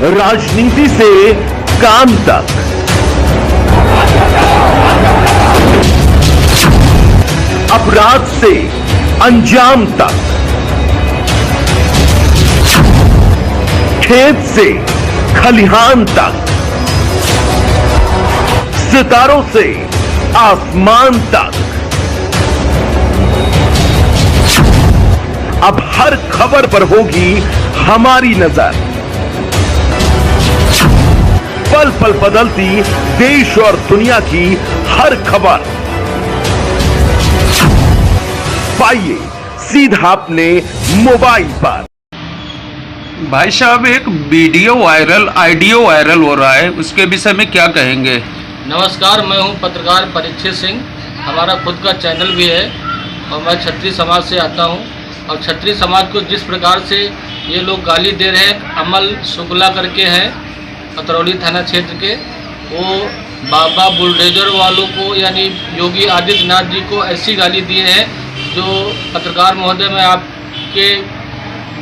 राजनीति से काम तक, अपराध से अंजाम तक, खेत से खलिहान तक, सितारों से आसमान तक, अब हर खबर पर होगी हमारी नजर। पल पल बदलती देश और दुनिया की हर खबर पाइए सीधा अपने मोबाइल पर। भाई साहब, एक वीडियो वायरल, ऑडियो वायरल हो रहा है, उसके विषय में क्या कहेंगे? नमस्कार, मैं हूं पत्रकार परीक्षित सिंह। हमारा खुद का चैनल भी है और मैं क्षत्रिय समाज से आता हूं। और क्षत्रिय समाज को जिस प्रकार से ये लोग गाली दे रहे हैं, अमल शुक्ला करके हैं अतरौली थाना क्षेत्र के, वो बाबा बुलडोजर वालों को यानी योगी आदित्यनाथ जी को ऐसी गाली दिए हैं जो पत्रकार महोदय मैं आपके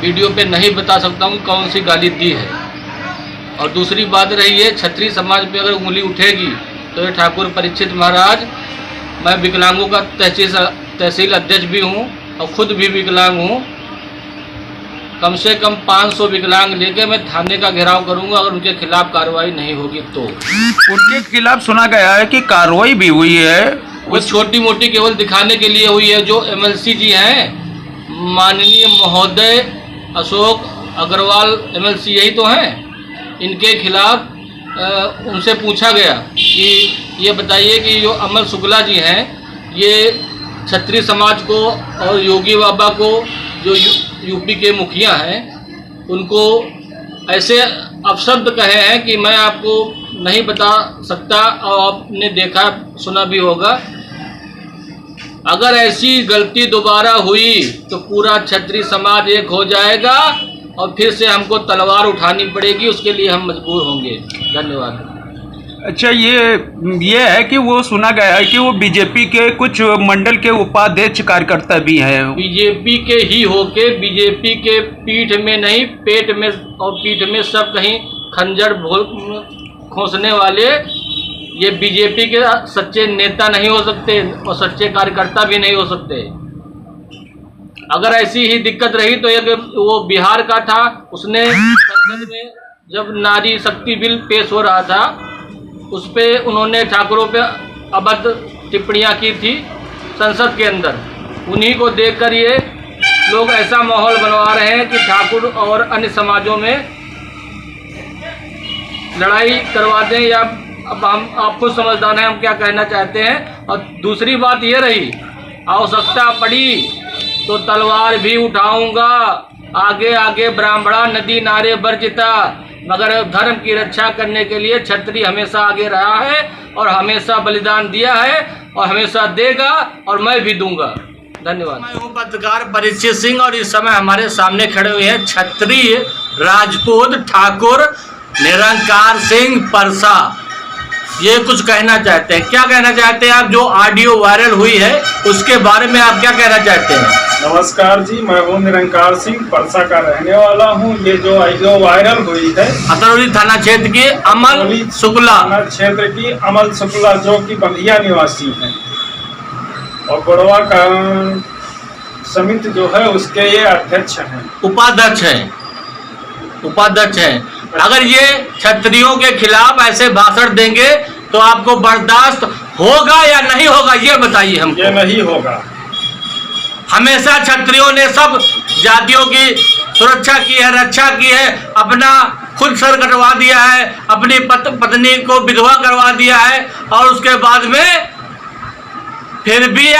वीडियो पे नहीं बता सकता हूँ कौन सी गाली दी है। और दूसरी बात रही है, क्षत्रिय समाज पे अगर उंगली उठेगी तो ये ठाकुर परीक्षित महाराज, मैं विकलांगों का तहसील अध्यक्ष भी हूँ और खुद भी विकलांग हूँ। कम से कम 500 विकलांग लेके मैं थाने का घेराव करूंगा अगर उनके खिलाफ कार्रवाई नहीं होगी तो। उनके खिलाफ सुना गया है कि कार्रवाई भी हुई है, वो छोटी मोटी केवल दिखाने के लिए हुई है। जो एमएलसी जी हैं, माननीय महोदय अशोक अग्रवाल एमएलसी, यही तो हैं, इनके खिलाफ उनसे पूछा गया कि ये बताइए कि जो अमल शुक्ला जी हैं, ये क्षत्रिय समाज को और योगी बाबा को, जो यूपी के मुखिया हैं, उनको ऐसे अपशब्द कहे हैं कि मैं आपको नहीं बता सकता और आपने देखा सुना भी होगा। अगर ऐसी गलती दोबारा हुई तो पूरा क्षत्रिय समाज एक हो जाएगा और फिर से हमको तलवार उठानी पड़ेगी, उसके लिए हम मजबूर होंगे। धन्यवाद। अच्छा, ये है कि वो सुना गया है कि वो बीजेपी के कुछ मंडल के उपाध्यक्ष कार्यकर्ता भी हैं। बीजेपी के ही होके बीजेपी के पीठ में नहीं, पेट में और पीठ में सब कहीं खंजर खोसने वाले ये बीजेपी के सच्चे नेता नहीं हो सकते और सच्चे कार्यकर्ता भी नहीं हो सकते। अगर ऐसी ही दिक्कत रही तो एक वो बिहार का था, उसने संसद में जब नारी शक्ति बिल पेश हो रहा था, उस पर उन्होंने ठाकुरों पे अभद्र टिप्पणियां की थी संसद के अंदर। उन्हीं को देखकर ये लोग ऐसा माहौल बनवा रहे हैं कि ठाकुर और अन्य समाजों में लड़ाई करवा दें। या अब आप खुद समझदार हैं हम क्या कहना चाहते हैं। और दूसरी बात ये रही, आवश्यकता पड़ी तो तलवार भी उठाऊंगा, आगे आगे ब्राह्मणा नदी नारे बरजिता, मगर धर्म की रक्षा करने के लिए क्षत्रिय हमेशा आगे रहा है और हमेशा बलिदान दिया है और हमेशा देगा और मैं भी दूंगा। धन्यवाद। मैं हूँ पत्रकार परीक्षित सिंह और इस समय हमारे सामने खड़े हुए हैं क्षत्रिय राजपूत ठाकुर निरंकार सिंह परसा। ये कुछ कहना चाहते हैं। क्या कहना चाहते हैं आप? जो ऑडियो वायरल हुई है उसके बारे में आप क्या कहना चाहते हैं? नमस्कार जी, मैं हूँ निरंकार सिंह, परसा का रहने वाला हूँ। ये जो ऑडियो वायरल हुई है, अतरौली थाना क्षेत्र की अमल शुक्ला, थाना क्षेत्र की अमल शुक्ला, जो कि बंधिया निवासी हैं और गोड़वा का समिति जो है उसके ये अध्यक्ष हैं, उपाध्यक्ष हैं। अगर ये क्षत्रियों के खिलाफ ऐसे भाषण देंगे तो आपको बर्दाश्त होगा या नहीं होगा, ये बताइए हमको। ये नहीं होगा। हमेशा क्षत्रियों ने सब जातियों की सुरक्षा की है, रक्षा की है, अपना खुद सर कटवा दिया है, अपनी पत्नी को विधवा करवा दिया है और उसके बाद में फिर भी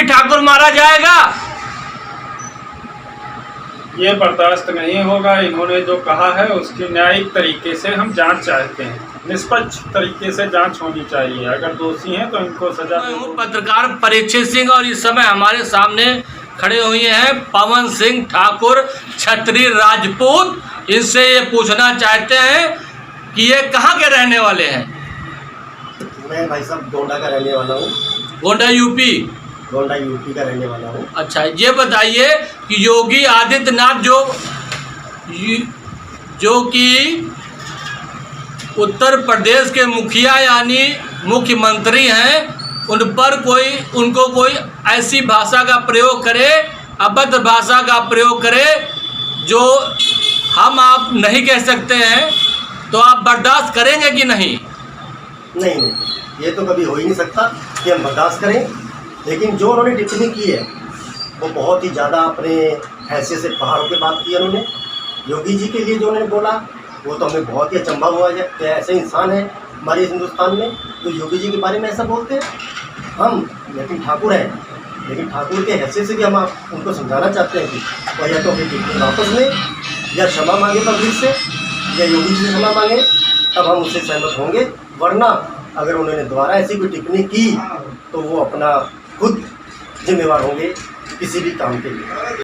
ठाकुर मारा जाएगा। ये बर्दाश्त नहीं होगा। इन्होंने जो कहा है उसकी न्यायिक तरीके से हम जांच चाहते हैं, निष्पक्ष तरीके से जांच होनी चाहिए। अगर दोषी हैं तो इनको सजा। मैं हूँ पत्रकार परीक्षित सिंह और इस समय हमारे सामने खड़े हुए हैं पवन सिंह ठाकुर क्षत्रिय राजपूत। इनसे ये पूछना चाहते हैं कि ये कहाँ के रहने वाले हैं? मैं भाई साहब गोंडा का रहने वाला हूँ। गोंडा यूपी का रहने वाला हूँ। अच्छा, ये बताइए कि योगी आदित्यनाथ जो जो कि उत्तर प्रदेश के मुखिया यानी मुख्यमंत्री हैं, उन पर उनको कोई ऐसी भाषा का प्रयोग करे, अभद्र भाषा का प्रयोग करे जो हम आप नहीं कह सकते हैं, तो आप बर्दाश्त करेंगे कि नहीं? नहीं, ये तो कभी हो ही नहीं सकता कि हम बर्दाश्त करें। लेकिन जो उन्होंने टिप्पणी की है वो बहुत ही ज़्यादा अपने हैसियत से पहाड़ों की बात की है उन्होंने। योगी जी के लिए जो उन्होंने बोला वो तो हमें बहुत ही अचंभा हुआ है कि ऐसे इंसान है हमारे हिंदुस्तान में तो योगी जी के बारे में ऐसा बोलते हैं। हम लेकिन ठाकुर हैं, लेकिन ठाकुर के हैसियत से भी हम उनको समझाना चाहते हैं कि वह या तो अपनी टिप्पणी वापस लें या क्षमा मांगे पब्लिक से या योगी जी से क्षमा मांगे, तब हम उससे सहमत होंगे। वरना अगर उन्होंने दोबारा ऐसी कोई टिप्पणी की तो वो अपना खुद जिम्मेवार होंगे किसी भी काम के लिए।